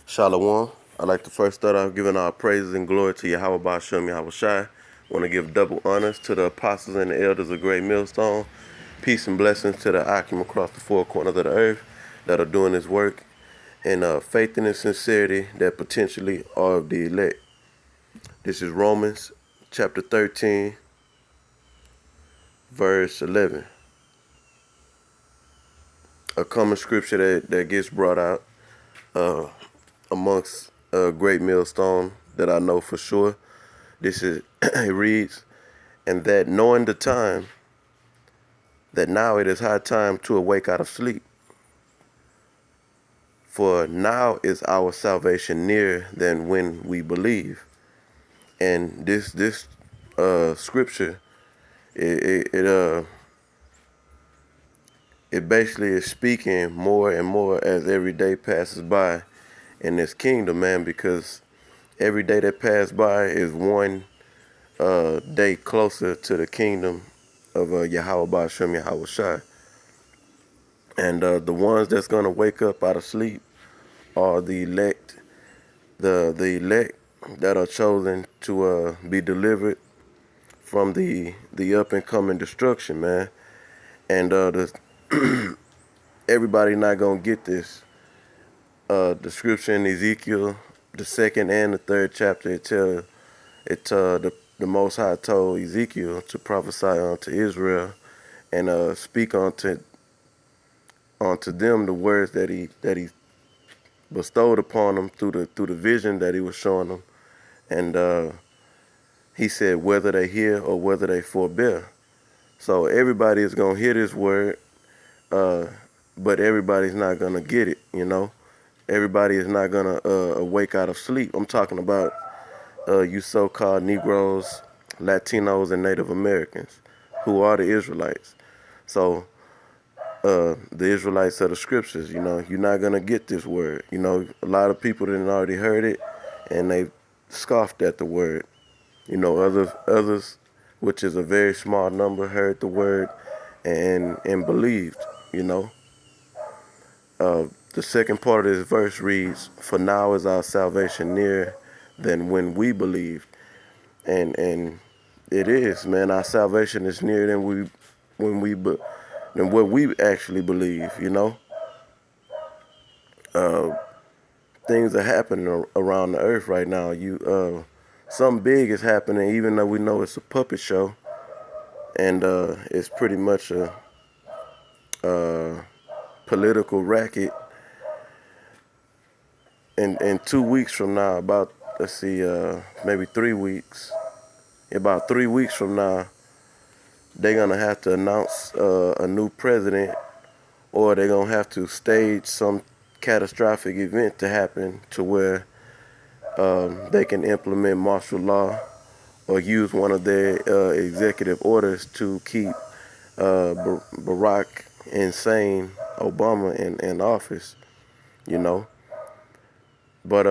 Shalom. I'd like to first start off giving our praises and glory to Yahweh Ba'Shem Yahweh Shai. Want to give double honors to the apostles and the elders of Great Millstone. Peace and blessings to the Akim across the four corners of the earth that are doing this work in faith and in sincerity that potentially are of the elect. This is Romans chapter 13, verse 11. A common scripture that gets brought out amongst Great Millstone that I know for sure. This is, it reads, and that knowing the time, that now it is high time to awake out of sleep. For now is our salvation nearer than when we believe. And this scripture, it basically is speaking more and more as every day passes by in this kingdom, man, because every day that passes by is one day closer to the kingdom of Yahweh Ba'Shem Yahweh Shai. And the ones that's going to wake up out of sleep are the elect, the elect that are chosen to be delivered from the up and coming destruction, man. And everybody not going to get this. The scripture in Ezekiel, the second and the third chapter, the Most High told Ezekiel to prophesy unto Israel and speak unto them the words that he bestowed upon them through the vision that he was showing them. And he said whether they hear or whether they forbear. So everybody is going to hear this word, but everybody's not going to get it, you know. Everybody is not going to awake out of sleep. I'm talking about you so-called Negroes, Latinos, and Native Americans, who are the Israelites. So the Israelites of the scriptures, you know, you're not going to get this word. You know, a lot of people didn't already heard it, and they scoffed at the word. You know, others, which is a very small number, heard the word and believed, you know. The second part of this verse reads, for now is our salvation nearer than when we believed. And it is, man, our salvation is nearer than what we actually believe, you know. Things are happening around the earth right now. Something big is happening, even though we know it's a puppet show, and it's pretty much a political racket. In 2 weeks from now, about maybe 3 weeks. About 3 weeks from now, they're gonna have to announce a new president, or they're gonna have to stage some catastrophic event to happen to where they can implement martial law or use one of their executive orders to keep Barack insane Obama in office, you know. But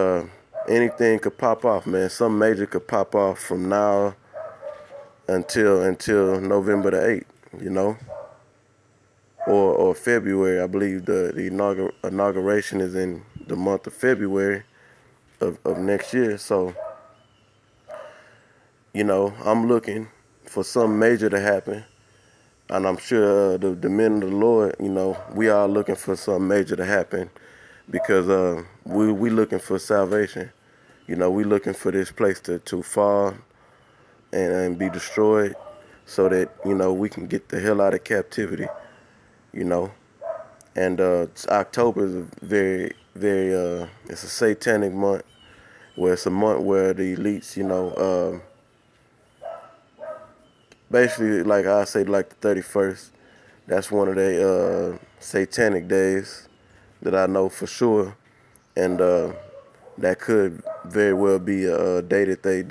anything could pop off, man. Something major could pop off from now until November the 8th, you know, or February. I believe the inauguration is in the month of February of next year. So, you know, I'm looking for something major to happen. And I'm sure the men of the Lord, you know, we are looking for something major to happen because we looking for salvation. You know, we looking for this place to fall and be destroyed so that, you know, we can get the hell out of captivity, you know. And October is a very, it's a satanic month, where it's a month where the elites, you know, basically, like I say, like the 31st, that's one of their satanic days that I know for sure. And that could very well be a day that they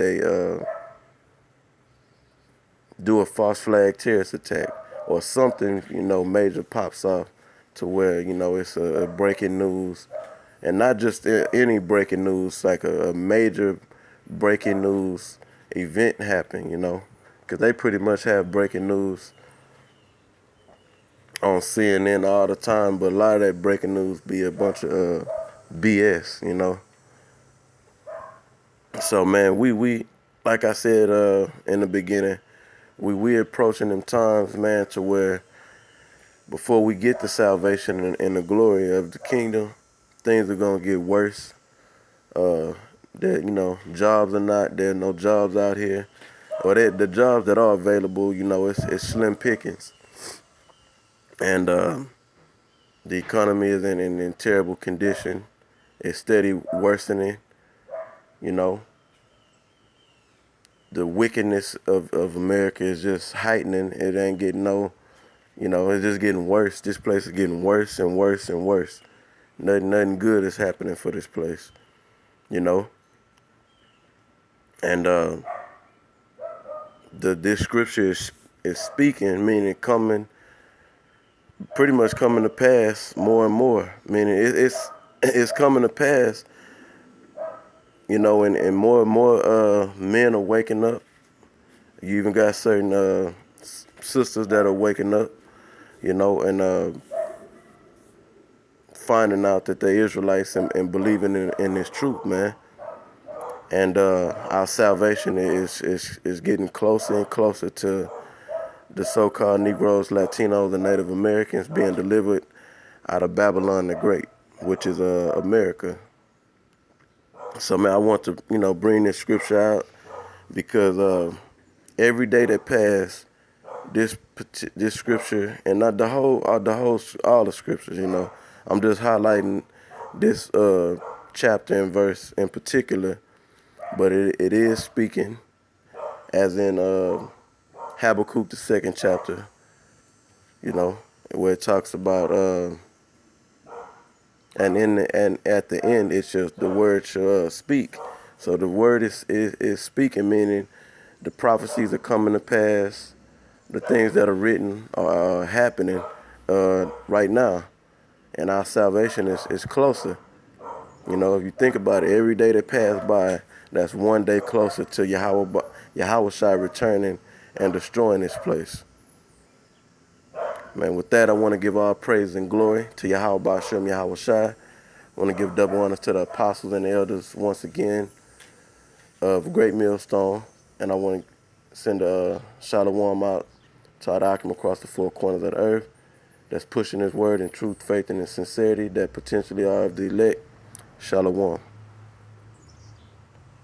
do a false flag terrorist attack or something, you know, major pops off to where, you know, it's a breaking news. And not just any breaking news, like a major breaking news event happen, you know. Because they pretty much have breaking news on CNN all the time, but a lot of that breaking news be a bunch of BS, you know. So man, we like I said in the beginning, we approaching them times, man, to where before we get the salvation and the glory of the kingdom, things are gonna get worse. Uh, that jobs are not there, no jobs out here, or the jobs that are available, it's slim pickings, and the economy is in terrible condition. It's steady worsening. You know, the wickedness of America is just heightening. It ain't getting it's just getting worse. This place is getting worse and worse and worse. Nothing good is happening for this place, you know. And this scripture is speaking, meaning pretty much coming to pass more and more. Meaning it's coming to pass, and more men are waking up. You even got certain sisters that are waking up, and finding out that they're Israelites and believing in this truth, man. And our salvation is getting closer and closer to the so-called Negroes, Latinos, and Native Americans being delivered out of Babylon the Great, which is America. So man, I want to bring this scripture out because every day that passed, this scripture, and not all the scriptures, I'm just highlighting this chapter and verse in particular, but it is speaking as in Habakkuk the second chapter, you know, where it talks about and at the end it's just the word shall speak. So the word is speaking, meaning the prophecies are coming to pass. The things that are written are happening right now, and our salvation is closer. If you think about it, every day that passed by, that's one day closer to Yahweh Shai returning and destroying this place. Man, with that, I want to give all praise and glory to Yahweh Ba'ashem Yahweh Shai. I want to give double honor to the apostles and the elders once again of Great Millstone, and I want to send a shalom out to our Akim across the four corners of the earth that's pushing his word in truth, faith, and in sincerity that potentially are of the elect. Shalom.